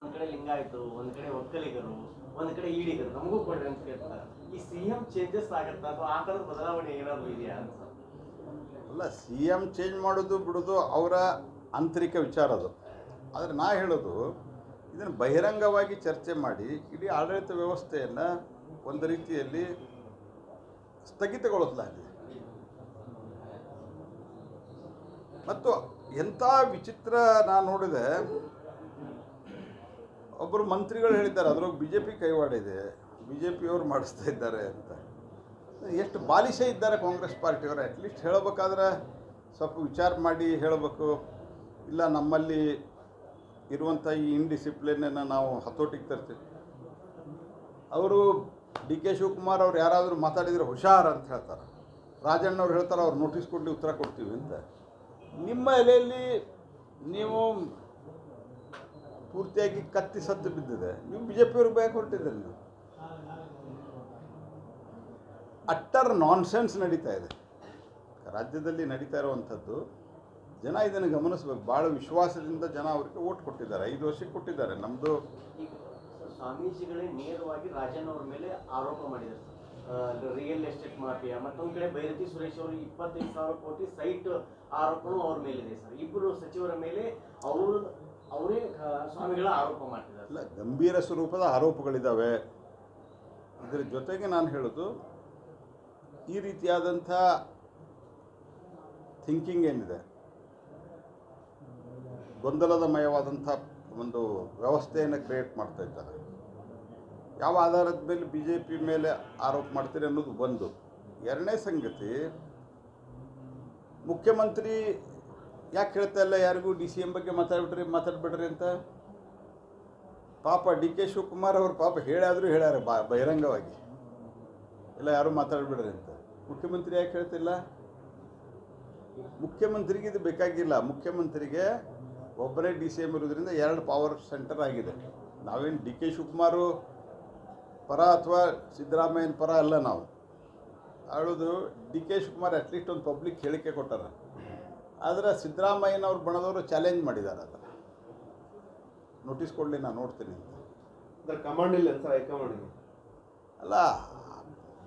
ಒಂದ್ ಕಡೆ ಲಿಂಗಾಯತರು, ಒಂದ್ ಕಡೆ ಒಕ್ಕಲಿಗರು, ಒಂದ್ ಕಡೆ ಈಡಿಗರು ನಮಗೂ ಕೊಡ್ರಿ ಅಂತ ಕೇಳ್ತಾರೆ. ಈ ಸಿಎಂ ಚೇಂಜಸ್ ಆಗತ್ತಾ ಅಥವಾ ಆ ಥರದ ಬದಲಾವಣೆ ಏನಾದ್ರು ಇದೆಯಾ ಅಂತ? ಅಲ್ಲ, ಸಿ ಎಮ್ ಚೇಂಜ್ ಮಾಡೋದು ಬಿಡೋದು ಅವರ ಆಂತರಿಕ ವಿಚಾರ ಅದು. ಆದರೆ ನಾ ಹೇಳೋದು, ಇದನ್ನು ಬಹಿರಂಗವಾಗಿ ಚರ್ಚೆ ಮಾಡಿ ಇಡೀ ಆಡಳಿತ ವ್ಯವಸ್ಥೆಯನ್ನು ಒಂದು ರೀತಿಯಲ್ಲಿ ಸ್ಥಗಿತಗೊಳಿಸಲಾಗಿದೆ. ಮತ್ತು ಎಂಥ ವಿಚಿತ್ರ ನಾನು ನೋಡಿದೆ, ಒಬ್ಬರು ಮಂತ್ರಿಗಳು ಹೇಳಿದ್ದಾರೆ ಅದರೊಳಗೆ ಬಿ ಜೆ ಪಿ ಕೈವಾಡ ಇದೆ, ಬಿ ಜೆ ಪಿಯವರು ಮಾಡಿಸ್ತಾ ಇದ್ದಾರೆ ಅಂತ. ಎಷ್ಟು ಬಾಲಿಶ ಇದ್ದಾರೆ ಕಾಂಗ್ರೆಸ್ ಪಾರ್ಟಿಯವರು. ಅಟ್ಲೀಸ್ಟ್ ಹೇಳಬೇಕಾದ್ರೆ ಸ್ವಲ್ಪ ವಿಚಾರ ಮಾಡಿ ಹೇಳಬೇಕು. ಇಲ್ಲ, ನಮ್ಮಲ್ಲಿ ಇರುವಂಥ ಈ ಇನ್ಡಿಸಿಪ್ಲಿನನ್ನು ನಾವು ಹತೋಟಿಗೆ ತರ್ತೀವಿ. ಅವರು ಡಿ ಕೆ ಶಿವಕುಮಾರ್ ಅವ್ರು ಯಾರಾದರೂ ಮಾತಾಡಿದರೆ ಹುಷಾರ್ ಅಂತ ಹೇಳ್ತಾರೆ. ರಾಜಣ್ಣವ್ರು ಹೇಳ್ತಾರೆ ಅವ್ರು ನೋಟಿಸ್ ಕೊಡಲಿ ಉತ್ತರ ಕೊಡ್ತೀವಿ ಅಂತ. ನಿಮ್ಮ ಎಲೆಯಲ್ಲಿ ನೀವು ಪೂರ್ತಿಯಾಗಿ ಕತ್ತಿ ಸತ್ತು ಬಿದ್ದಿದೆ. ನೀವು ಬಿ ಜೆ ಪಿಯವ್ರಿಗೆ ಭಯ ಕೊಟ್ಟಿದ್ದೀರಿ. ನೀವು ಅಟ್ಟರ್ ನಾನ್ಸೆನ್ಸ್ ನಡೀತಾ ಇದೆ ರಾಜ್ಯದಲ್ಲಿ. ನಡೀತಾ ಇರುವಂಥದ್ದು ಜನ ಇದನ್ನು ಗಮನಿಸ್ಬೇಕು. ಭಾಳ ವಿಶ್ವಾಸದಿಂದ ಜನ ಅವರಿಗೆ ಓಟ್ ಕೊಟ್ಟಿದ್ದಾರೆ. 5 ವರ್ಷಕ್ಕೆ ಕೊಟ್ಟಿದ್ದಾರೆ. ನಮ್ಮದು ಸ್ವಾಮೀಜಿಗಳೇ ನೇರವಾಗಿ ರಾಜನ್ ಅವ್ರ ಮೇಲೆ ಆರೋಪ ಮಾಡಿದ್ದಾರೆ. ರಿಯಲ್ ಎಸ್ಟೇಟ್ ಮಾಫಿಯಾ, ಮತ್ತೊಂದು ಕಡೆ ಬೈರತಿ ಸುರೇಶ್ ಅವರು 25,000 ಕೋಟಿ ಸೈಟ್ ಆರೋಪನೂ ಅವ್ರ ಮೇಲಿದೆ ಸರ್. ಇಬ್ಬರು ಸಚಿವರ ಮೇಲೆ ಅವರೇ ಸ್ವಾಮಿಗಳ ಆರೋಪ ಮಾಡ್ತಿದ್ದಾರೆ. ಅಲ್ಲ, ಗಂಭೀರ ಸ್ವರೂಪದ ಆರೋಪಗಳಿದ್ದಾವೆ. ಇದರ ಜೊತೆಗೆ ನಾನು ಹೇಳೋದು, ಈ ರೀತಿಯಾದಂಥ ಥಿಂಕಿಂಗ್ ಏನಿದೆ, ಗೊಂದಲಮಯವಾದಂಥ ಒಂದು ವ್ಯವಸ್ಥೆಯನ್ನು ಕ್ರಿಯೇಟ್ ಮಾಡ್ತಾ ಇದ್ದಾರೆ. ಯಾವ ಆಧಾರದ ಮೇಲೆ ಬಿ ಜೆ ಪಿ ಮೇಲೆ ಆರೋಪ ಮಾಡ್ತೀರಿ ಅನ್ನೋದು ಒಂದು. ಎರಡನೇ ಸಂಗತಿ, ಮುಖ್ಯಮಂತ್ರಿ ಯಾಕೆ ಹೇಳ್ತಾ ಇಲ್ಲ ಯಾರಿಗೂ ಡಿ ಸಿ ಎಂ ಬಗ್ಗೆ ಮಾತಾಡ್ಬಿಡ್ರಿ ಅಂತ. ಪಾಪ ಡಿ ಕೆ ಶಿವಕುಮಾರ್ ಅವರು ಪಾಪ ಹೇಳ್ಯಾರ ಬಹಿರಂಗವಾಗಿ, ಇಲ್ಲ ಯಾರೂ ಮಾತಾಡ್ಬಿಡ್ರಿ ಅಂತ. ಮುಖ್ಯಮಂತ್ರಿ ಯಾಕೆ ಹೇಳ್ತಿಲ್ಲ? ಮುಖ್ಯಮಂತ್ರಿಗೆ ಇದು ಬೇಕಾಗಿಲ್ಲ. ಮುಖ್ಯಮಂತ್ರಿಗೆ ಒಬ್ಬರೇ ಡಿ ಸಿ ಎಂ ಇರೋದ್ರಿಂದ 2 ಪವರ್ ಸೆಂಟರ್ ಆಗಿದೆ. ನಾವೇನು ಡಿ ಕೆ ಶಿವಕುಮಾರು ಪರ ಅಥವಾ ಸಿದ್ದರಾಮಯ್ಯನ ಪರ ಅಲ್ಲ. ನಾವು ಹೇಳೋದು, ಡಿ ಕೆ ಶಿವಕುಮಾರ್ ಅಟ್ಲೀಸ್ಟ್ ಒಂದು ಪಬ್ಲಿಕ್ ಹೇಳಿಕೆ ಕೊಟ್ಟಾರ. ಆದರೆ ಸಿದ್ದರಾಮಯ್ಯನವ್ರ ಬಣದವರು ಚಾಲೆಂಜ್ ಮಾಡಿದ್ದಾರೆ. ಅದನ್ನು ನೋಟಿಸ್ ಕೊಡಲಿ, ನಾನು ನೋಡ್ತೀನಿ ಅಂತ. ಕಮಾಂಡ್ ಇಲ್ಲ ಸರ್, ಹೈಕಮಾಂಡ್ ಅಲ್ಲ,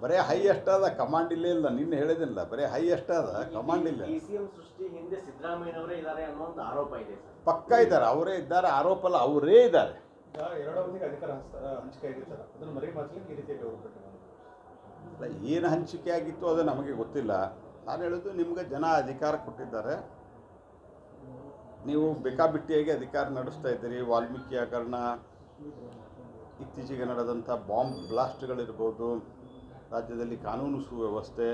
ಬರೀ ಹೈ ಅಷ್ಟದ, ಕಮಾಂಡ್ ಇಲ್ಲೇ ಇಲ್ಲ. ನಿನ್ನೆ ಹೇಳಿದಿಲ್ಲ, ಬರೀ ಹೈ ಅಷ್ಟದ, ಕಮಾಂಡ್ ಇಲ್ಲ. ಸಿಎಂ ಸೃಷ್ಟಿ ಹಿಂದೆ ಸಿದ್ದರಾಮಯ್ಯನವರೇ ಇದ್ದಾರೆ ಅನ್ನೋ ಒಂದು ಆರೋಪ ಇದೆ ಸರ್. ಪಕ್ಕ ಇದ್ದಾರೆ, ಅವರೇ ಇದ್ದಾರೆ. ಆರೋಪ ಅಲ್ಲ, ಅವರೇ ಇದ್ದಾರೆ. ಎರಡು ಅವಧಿಗೆ ಅಧಿಕಾರ ಹಂಚಿಕೆ ಆಗಿದೆ ಸರ್. ಅದನ್ನು ಮರೆ ಮಾಚಲಿಕ್ಕೆ ಈ ರೀತಿಯಾಗಿ ಅಲ್ಲ, ಏನು ಹಂಚಿಕೆ ಆಗಿತ್ತು ಅದು ನಮಗೆ ಗೊತ್ತಿಲ್ಲ. ನಾನು ಹೇಳೋದು, ನಿಮಗೆ ಜನ ಅಧಿಕಾರ ಕೊಟ್ಟಿದ್ದಾರೆ. ನೀವು ಬೇಕಾಬಿಟ್ಟಿಯಾಗಿ ಅಧಿಕಾರ ನಡೆಸ್ತಾ ಇದ್ದೀರಿ. ವಾಲ್ಮೀಕಿ ಹಗರಣ, ಇತ್ತೀಚೆಗೆ ನಡೆದಂಥ ಬಾಂಬ್ ಬ್ಲಾಸ್ಟ್ಗಳಿರ್ಬೋದು, ರಾಜ್ಯದಲ್ಲಿ ಕಾನೂನು ಸುವ್ಯವಸ್ಥೆ,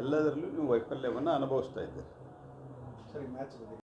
ಎಲ್ಲದರಲ್ಲೂ ನೀವು ವೈಫಲ್ಯವನ್ನು ಅನುಭವಿಸ್ತಾ ಇದ್ದೀರಿ. ಸರಿ, ಮ್ಯಾಚ್